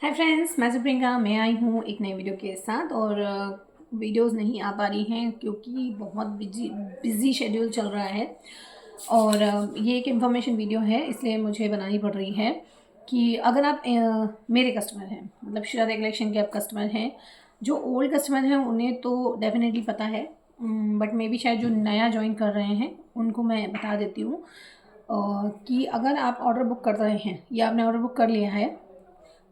Hi friends, मैं प्रियंका मैं आई हूँ एक नई वीडियो के साथ। और वीडियोस नहीं आ पा रही हैं क्योंकि बहुत बिजी शेड्यूल चल रहा है। और ये एक इन्फॉर्मेशन वीडियो है, इसलिए मुझे बनानी पड़ रही है कि अगर आप मेरे कस्टमर हैं, मतलब श्रद्धा कलेक्शन के आप कस्टमर हैं। जो ओल्ड कस्टमर हैं उन्हें तो डेफिनेटली पता है, बट मे बी शायद जो नया ज्वाइन कर रहे हैं उनको मैं बता देती हूँ कि अगर आप ऑर्डर बुक कर रहे हैं या आपने ऑर्डर बुक कर लिया है,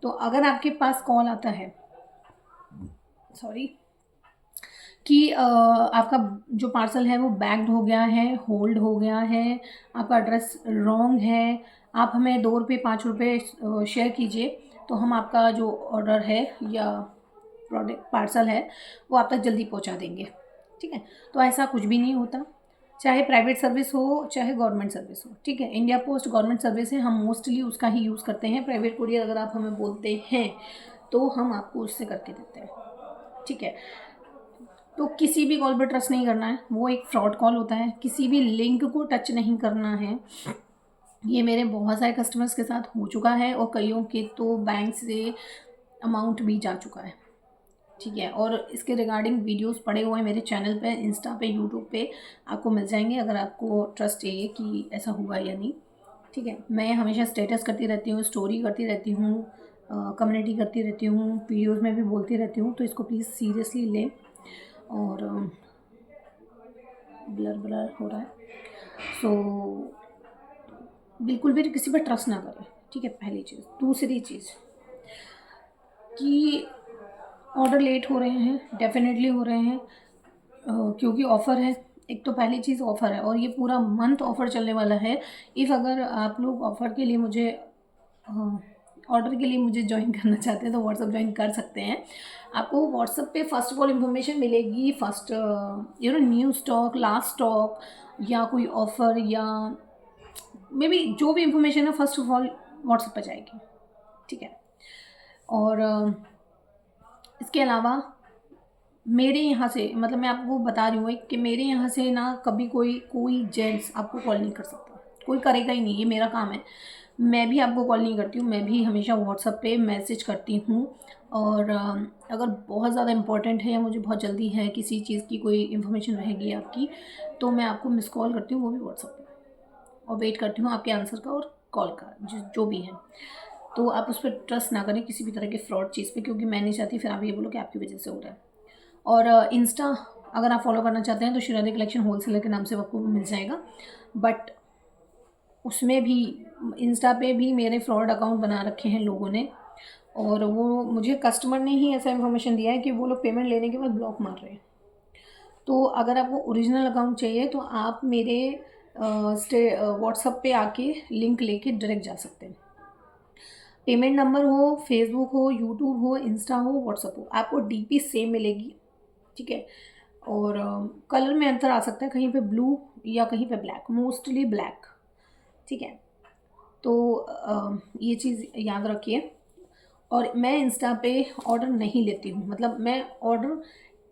तो अगर आपके पास कॉल आता है, सॉरी, कि आपका जो पार्सल है वो बैग्ड हो गया है, होल्ड हो गया है, आपका एड्रेस रॉन्ग है, आप हमें 2 रुपये 5 रुपये शेयर कीजिए, तो हम आपका जो ऑर्डर है या प्रोडक्ट पार्सल है वो आप तक जल्दी पहुंचा देंगे। ठीक है, तो ऐसा कुछ भी नहीं होता, चाहे प्राइवेट सर्विस हो चाहे गवर्नमेंट सर्विस हो। ठीक है, इंडिया पोस्ट गवर्नमेंट सर्विस है, हम मोस्टली उसका ही यूज़ करते हैं। प्राइवेट कुरियर अगर आप हमें बोलते हैं तो हम आपको उससे करके देते हैं। ठीक है, तो किसी भी कॉल पर ट्रस्ट नहीं करना है, वो एक फ्रॉड कॉल होता है। किसी भी लिंक को टच नहीं करना है। ये मेरे बहुत सारे कस्टमर्स के साथ हो चुका है और कईयों के तो बैंक से अमाउंट भी जा चुका है। ठीक है, और इसके रिगार्डिंग वीडियोस पड़े हुए हैं मेरे चैनल पे, इंस्टा पे, यूट्यूब पे, आपको मिल जाएंगे अगर आपको ट्रस्ट चाहिए कि ऐसा हुआ या नहीं। ठीक है, मैं हमेशा स्टेटस करती रहती हूँ, स्टोरी करती रहती हूँ, कम्युनिटी करती रहती हूँ, वीडियोस में भी बोलती रहती हूँ, तो इसको प्लीज़ सीरियसली लें। और ब्लर ब्लर हो रहा है, सो बिल्कुल भी किसी पर ट्रस्ट ना करें। ठीक है, पहली चीज़। दूसरी चीज़ कि ऑर्डर लेट हो रहे हैं, डेफिनेटली हो रहे हैं, क्योंकि ऑफ़र है। एक तो पहली चीज़ ऑफ़र है और ये पूरा मंथ ऑफ़र चलने वाला है। इफ़ अगर आप लोग ऑफ़र के लिए मुझे ऑर्डर के लिए मुझे ज्वाइन करना चाहते हैं तो व्हाट्सअप ज्वाइन कर सकते हैं। आपको व्हाट्सअप पे फ़र्स्ट ऑफ ऑल इन्फॉर्मेशन मिलेगी, first new stock, last stock, या कोई ऑफ़र, या मे बी जो भी इन्फॉर्मेशन है फर्स्ट ऑफ ऑल व्हाट्सअप पर जाएगी। ठीक है, और इसके अलावा मेरे यहाँ से, मतलब मैं आपको बता रही हूँ कि मेरे यहाँ से ना कभी कोई जेंट्स आपको कॉल नहीं कर सकता, कोई करेगा ही नहीं, ये मेरा काम है। मैं भी आपको कॉल नहीं करती हूँ, मैं भी हमेशा व्हाट्सएप पे मैसेज करती हूँ। और अगर बहुत ज़्यादा इम्पोर्टेंट है या मुझे बहुत जल्दी है किसी चीज़ की, कोई इन्फॉर्मेशन रहेगी आपकी, तो मैं आपको मिस कॉल करती हूँ, वो भी व्हाट्सएप पे, और वेट करती हूँ आपके आंसर का और कॉल का, जो भी है। तो आप उस पर ट्रस्ट ना करें किसी भी तरह के फ्रॉड चीज़ पे, क्योंकि मैं नहीं चाहती फिर आप ये बोलो कि आपकी वजह से हो रहा है। और इंस्टा अगर आप फॉलो करना चाहते हैं तो श्रद्धा कलेक्शन होलसेलर के नाम से आपको मिल जाएगा। बट उसमें भी, इंस्टा पे भी मेरे फ्रॉड अकाउंट बना रखे हैं लोगों ने, और वो मुझे कस्टमर ने ही ऐसा इन्फॉर्मेशन दिया है कि वो लोग पेमेंट लेने के बाद ब्लॉक मार रहे हैं। तो अगर आपको ओरिजिनल अकाउंट चाहिए तो आप मेरे व्हाट्सअप पे आके लिंक लेके डायरेक्ट जा सकते हैं। पेमेंट नंबर हो, फेसबुक हो, यूट्यूब हो, इंस्टा हो, व्हाट्सअप हो, आपको डीपी सेम मिलेगी। ठीक है, और कलर में अंतर आ सकता है, कहीं पे ब्लू या कहीं पे ब्लैक, मोस्टली ब्लैक। ठीक है, तो ये चीज़ याद रखिए। और मैं इंस्टा पे ऑर्डर नहीं लेती हूँ, मतलब मैं ऑर्डर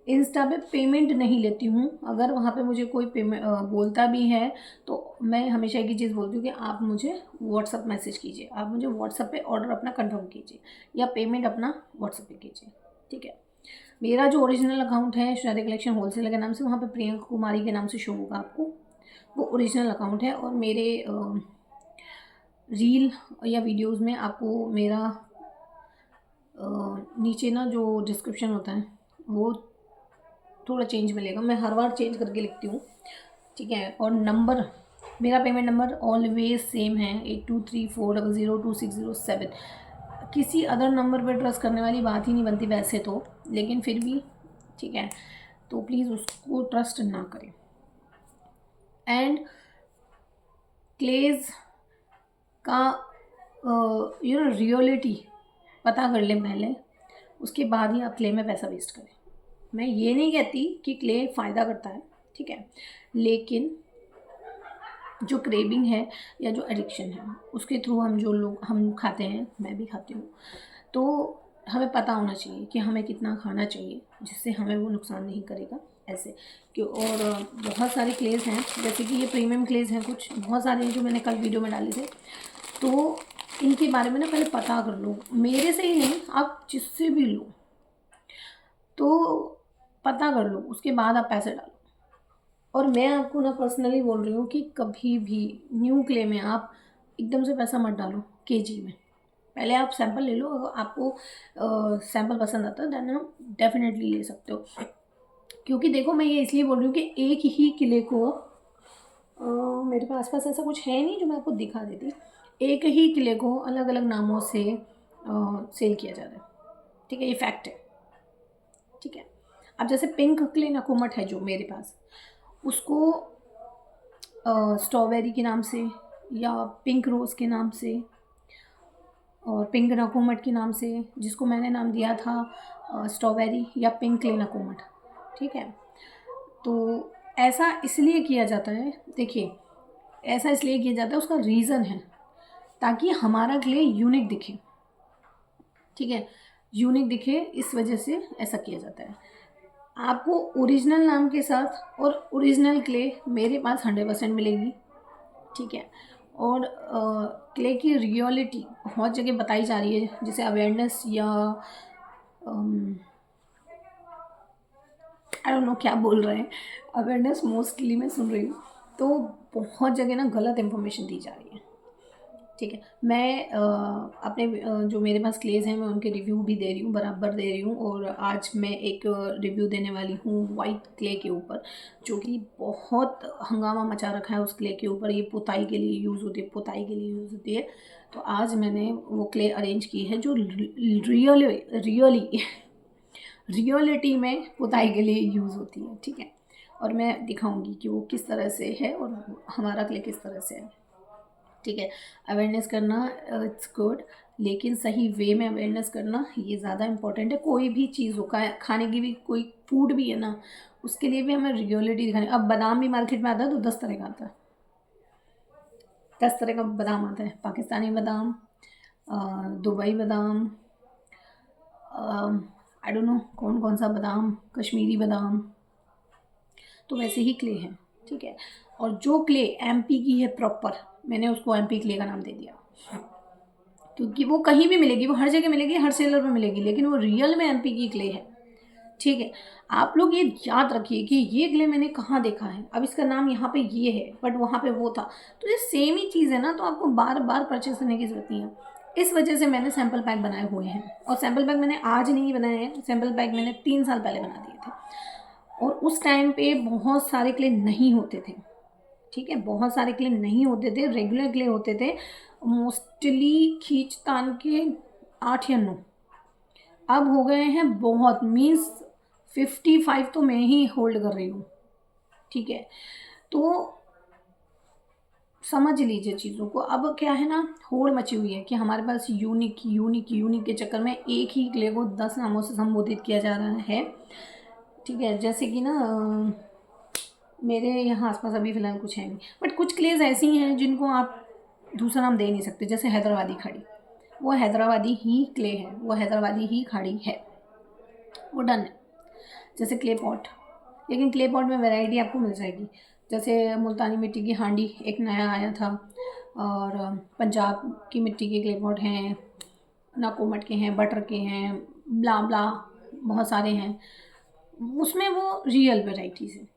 इंस्टा पे पेमेंट नहीं लेती हूँ। अगर वहाँ पे मुझे कोई पेमेंट बोलता भी है तो मैं हमेशा एक ही चीज़ बोलती हूँ कि आप मुझे व्हाट्सअप मैसेज कीजिए, आप मुझे व्हाट्सअप पे ऑर्डर अपना कंफर्म कीजिए या पेमेंट अपना व्हाट्सअप पे कीजिए। ठीक है, मेरा जो ओरिजिनल अकाउंट है श्रद्धा कलेक्शन होलसेलर के नाम से, वहाँ पे प्रियंका कुमारी के नाम से शो होगा आपको, वो ओरिजिनल अकाउंट है। और मेरे रील या वीडियोस में आपको मेरा नीचे ना जो डिस्क्रिप्शन होता है वो थोड़ा चेंज मिलेगा, मैं हर बार चेंज करके लिखती हूँ। ठीक है, और नंबर, मेरा पेमेंट नंबर ऑलवेज सेम है, 8234002607। किसी अदर नंबर पर ट्रस्ट करने वाली बात ही नहीं बनती वैसे तो, लेकिन फिर भी ठीक है, तो प्लीज़ उसको ट्रस्ट ना करें। एंड क्लेज का रियलिटी पता कर लें पहले, उसके बाद ही आप क्ले में पैसा वेस्ट करें। मैं ये नहीं कहती कि क्ले फ़ायदा करता है, ठीक है, लेकिन जो क्रेविंग है या जो एडिक्शन है उसके थ्रू हम खाते हैं, मैं भी खाती हूँ, तो हमें पता होना चाहिए कि हमें कितना खाना चाहिए जिससे हमें वो नुकसान नहीं करेगा ऐसे। क्यों, और बहुत सारे क्लेज़ हैं, जैसे कि ये प्रीमियम क्लेज़ हैं, कुछ बहुत सारे हैं जो मैंने कल वीडियो में डाले थे। तो इनके बारे में ना पहले पता कर लो, मेरे से ही नहीं, आप जिससे भी लो तो पता कर लो, उसके बाद आप पैसे डालो। और मैं आपको ना पर्सनली बोल रही हूँ कि कभी भी न्यू क्ले में आप एकदम से पैसा मत डालो केजी में। पहले आप सैंपल ले लो, अगर आपको सैंपल पसंद आता है देन आप डेफिनेटली ले सकते हो। क्योंकि देखो मैं ये इसलिए बोल रही हूँ कि एक ही किले को मेरे पास ऐसा कुछ है नहीं जो मैं आपको दिखा देती, एक ही किले को अलग अलग नामों से सेल किया जा रहा है, ठीक है, ये फैक्ट है, ठीक है। अब जैसे पिंक क्ले नकुमट है जो मेरे पास, उसको स्ट्रॉबेरी के नाम से या पिंक रोज़ के नाम से और पिंक नकुमट के नाम से, जिसको मैंने नाम दिया था स्ट्रॉबेरी या पिंक क्ले नकुमट, ठीक है। तो ऐसा इसलिए किया जाता है, देखिए ऐसा इसलिए किया जाता है, उसका रीज़न है ताकि हमारा क्ले यूनिक दिखे, ठीक है, यूनिक दिखे, इस वजह से ऐसा किया जाता है। आपको ओरिजिनल नाम के साथ और ओरिजिनल क्ले मेरे पास 100% मिलेगी, ठीक है। और क्ले की रियलिटी बहुत जगह बताई जा रही है, जैसे अवेयरनेस या आई डोंट नो क्या बोल रहे हैं, अवेयरनेस मोस्टली मैं सुन रही हूँ, तो बहुत जगह ना गलत इन्फॉर्मेशन दी जा रही है, ठीक है। मैं अपने जो मेरे पास क्लेज हैं मैं उनके रिव्यू भी दे रही हूँ, बराबर दे रही हूँ। और आज मैं एक रिव्यू देने वाली हूँ वाइट क्ले के ऊपर, जो कि बहुत हंगामा मचा रखा है उस क्ले के ऊपर। ये पुताई के लिए यूज़ होती है, पुताई के लिए यूज़ होती है। तो आज मैंने वो क्ले अरेंज की है जो रियलिटी में पुताई के लिए यूज़ होती है, ठीक है। और मैं दिखाऊंगी कि वो किस तरह से है और हमारा क्ले किस तरह से है, ठीक है। अवेयरनेस करना इट्स गुड, लेकिन सही वे में अवेयरनेस करना ये ज़्यादा इम्पोर्टेंट है। कोई भी चीज़ हो, खाने की भी कोई फूड भी है ना, उसके लिए भी हमें रियलिटी दिखानी। अब बादाम भी मार्केट में आता है तो 10 तरह का आता है, 10 तरह का बादाम आता है, पाकिस्तानी बादाम, दुबई बादाम, आई डोंट नो कौन कौन सा बादाम, कश्मीरी बादाम, तो वैसे ही क्ले है, ठीक है। और जो क्ले एमपी की है प्रॉपर, मैंने उसको एमपी क्ले का नाम दे दिया, क्योंकि वो कहीं भी मिलेगी, वो हर जगह मिलेगी, हर सेलर में मिलेगी, लेकिन वो रियल में एमपी की क्ले है, ठीक है। आप लोग ये याद रखिए कि ये क्ले मैंने कहाँ देखा है, अब इसका नाम यहाँ पे ये है बट वहाँ पे वो था, तो ये सेम ही चीज़ है ना, तो आपको बार बार परचेस करने की ज़रूरत नहीं है। इस वजह से मैंने सैम्पल पैक बनाए हुए हैं, और सैम्पल पैक मैंने आज नहीं बनाए हैं, सैम्पल पैक मैंने 3 साल पहले बना दिए थे। और उस टाइम पे बहुत सारे क्ले नहीं होते थे, ठीक है, बहुत सारे क्ले नहीं होते थे, रेगुलर क्ले होते थे मोस्टली खींचतान के 8 या 9, अब हो गए हैं बहुत, मीन्स 55 तो मैं ही होल्ड कर रही हूँ, ठीक है। तो समझ लीजिए चीज़ों को। अब क्या है ना, होड़ मची हुई है कि हमारे पास यूनिक यूनिक यूनिक के चक्कर में एक ही क्ले को 10 नामों से संबोधित किया जा रहा है, ठीक है। जैसे कि ना मेरे यहाँ आसपास अभी फ़िलहाल कुछ है नहीं, बट कुछ क्लेज ऐसी हैं जिनको आप दूसरा नाम दे नहीं सकते, जैसे हैदराबादी खाड़ी, वो हैदराबादी ही क्ले है, वो हैदराबादी ही खाड़ी है, वो डन है। जैसे क्ले पॉट, लेकिन क्ले पॉट में वैरायटी आपको मिल जाएगी, जैसे मुल्तानी मिट्टी की हांडी एक नया आया था, और पंजाब की मिट्टी के क्ले पॉट हैं, नाकोमट के हैं, बटर के हैं, ब्ला ब्ला बहुत सारे हैं, उसमें वो रियल वेराइटीज़ है।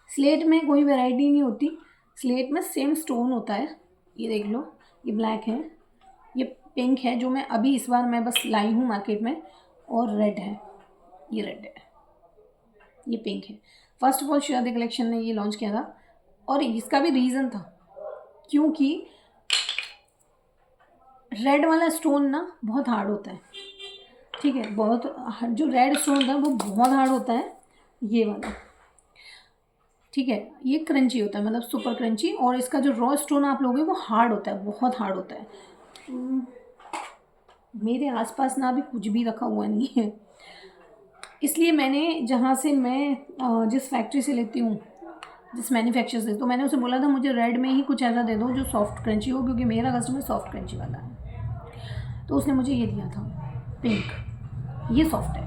स्लेट में कोई वैरायटी नहीं होती, स्लेट में सेम स्टोन होता है, ये देख लो, ये ब्लैक है, ये पिंक है जो मैं अभी इस बार मैं बस लाई हूँ मार्केट में, और रेड है, ये रेड है, ये पिंक है। First of all Shirade collection ने ये लॉन्च किया था, और इसका भी रीज़न था, क्योंकि रेड वाला स्टोन ना बहुत हार्ड होता है, ठीक है, बहुत, जो रेड स्टोन होता है वो बहुत हार्ड होता है, ये वाला, ठीक है, ये क्रंची होता है, मतलब सुपर क्रंची, और इसका जो रॉ स्टोन आप लोगे वो हार्ड होता है, बहुत हार्ड होता है। मेरे आसपास ना अभी कुछ भी रखा हुआ नहीं है, इसलिए मैंने जहाँ से मैं जिस फैक्ट्री से लेती हूँ, जिस मैन्युफैक्चर से, तो मैंने उसे बोला था मुझे रेड में ही कुछ ऐसा दे दो जो सॉफ्ट क्रंची हो, क्योंकि मेरा कस्टमर सॉफ्ट क्रंची वाला है। तो उसने मुझे ये दिया था पिंक, ये सॉफ्ट है,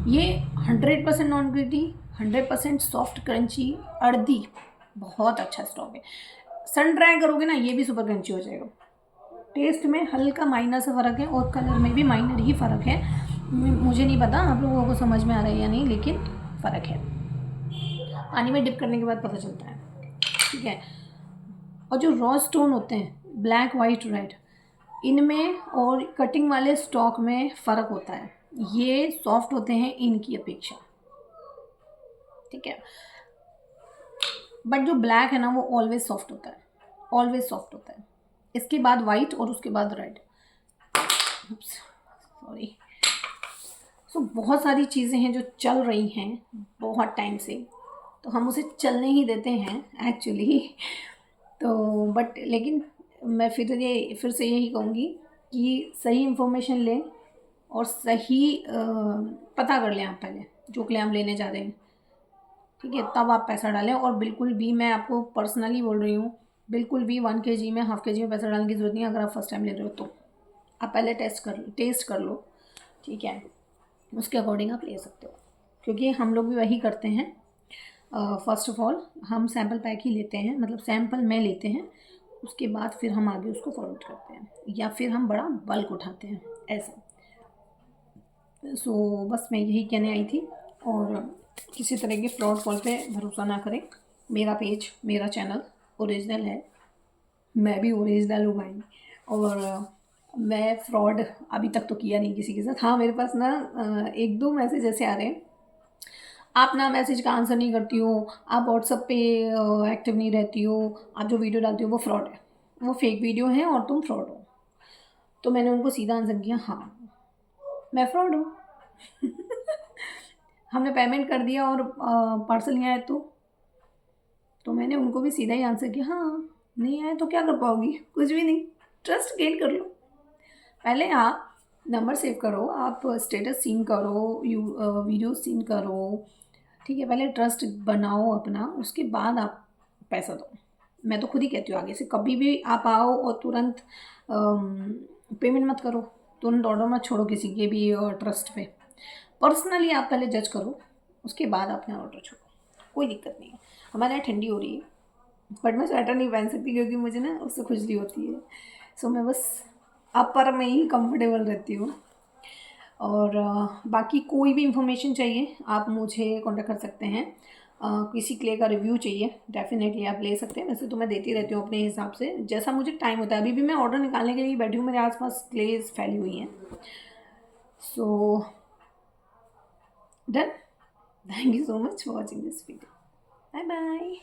ये 100% non gritty, 100% soft crunchy earthy, बहुत अच्छा स्टॉक है। सन ड्राई करोगे ना ये भी सुपर क्रंची हो जाएगा, टेस्ट में हल्का माइनर सा फ़र्क है और कलर में भी माइनर ही फ़र्क है। मुझे नहीं पता आप लोगों को समझ में आ रहा है या नहीं, लेकिन फ़र्क है, पानी में डिप करने के बाद पता चलता है, ठीक है। और जो रॉ स्टोन होते हैं ब्लैक, वाइट, रेड, इनमें और कटिंग वाले स्टॉक में फ़र्क होता है। ये सॉफ्ट होते हैं इनकी अपेक्षा, ठीक है। बट जो ब्लैक है ना वो ऑलवेज सॉफ्ट होता है, ऑलवेज सॉफ्ट होता है। इसके बाद वाइट और उसके बाद रेड, सॉरी। सो बहुत सारी चीज़ें हैं जो चल रही हैं बहुत टाइम से, तो हम उसे चलने ही देते हैं एक्चुअली। तो बट लेकिन मैं फिर से यही कहूँगी कि सही इन्फॉर्मेशन लें और सही पता कर लें आप पहले जो के लिए हम लेने जा रहे हैं, ठीक है, तब आप पैसा डालें। और बिल्कुल भी मैं आपको पर्सनली बोल रही हूँ, बिल्कुल भी 1 kg में, हाफ kg में पैसा डालने की ज़रूरत नहीं है। अगर आप फर्स्ट टाइम ले रहे हो तो आप पहले टेस्ट कर लो, ठीक है, उसके अकॉर्डिंग आप ले सकते हो, क्योंकि हम लोग भी वही करते हैं। फ़र्स्ट ऑफ़ ऑल हम सैम्पल पैक ही लेते हैं, मतलब सैम्पल में लेते हैं, उसके बाद फिर हम आगे उसको फॉरवर्ड करते हैं या फिर हम बड़ा बल्क उठाते हैं, ऐसा। सो बस मैं यही कहने आई थी। और किसी तरह के फ्रॉड कॉल पे भरोसा ना करें। मेरा पेज, मेरा चैनल ओरिजिनल है, मैं भी ओरिजिनल हूँ भाई। और मैं फ्रॉड अभी तक तो किया नहीं किसी के साथ। हाँ, मेरे पास ना 1-2 मैसेज ऐसे आ रहे हैं, आप ना मैसेज का आंसर नहीं करती हो, आप व्हाट्सएप पे एक्टिव नहीं रहती हो, आप जो वीडियो डालती हो वो फ्रॉड है, वो फेक वीडियो है और तुम फ्रॉड हो। तो मैंने उनको सीधा आंसर किया, हाँ मैं फ्रॉड हूँ। हमने पेमेंट कर दिया और पार्सल नहीं आया तो मैंने उनको भी सीधा ही आंसर किया, हाँ नहीं आया तो क्या कर पाओगी, कुछ भी नहीं, ट्रस्ट गेन कर लो। पहले आप नंबर सेव करो, आप स्टेटस सीन करो, वीडियो सीन करो, ठीक है, पहले ट्रस्ट बनाओ अपना, उसके बाद आप पैसा दो। मैं तो खुद ही कहती हूँ, आगे से कभी भी आप आओ और तुरंत पेमेंट मत करो, तुरंत ऑर्डर मत छोड़ो किसी के भी ट्रस्ट पे। पर्सनली आप पहले जज करो, उसके बाद अपना ऑर्डर छोड़ो, कोई दिक्कत नहीं है। हमारे यहाँ ठंडी हो रही है, बट मैं स्वेटर नहीं पहन सकती क्योंकि मुझे ना उससे खुजली होती है। सो मैं बस अपर में ही कंफर्टेबल रहती हूँ। और बाकी कोई भी इंफॉर्मेशन चाहिए आप मुझे कांटेक्ट कर सकते हैं। किसी क्ले का रिव्यू चाहिए डेफिनेटली आप ले सकते हैं, वैसे तो मैं देती रहती हूँ अपने हिसाब से जैसा मुझे टाइम होता है। अभी भी मैं ऑर्डर निकालने के लिए बैठी हूँ, मेरे आसपास क्लेज फैली हुई हैं। So done, thank you so much for watching this video, bye bye.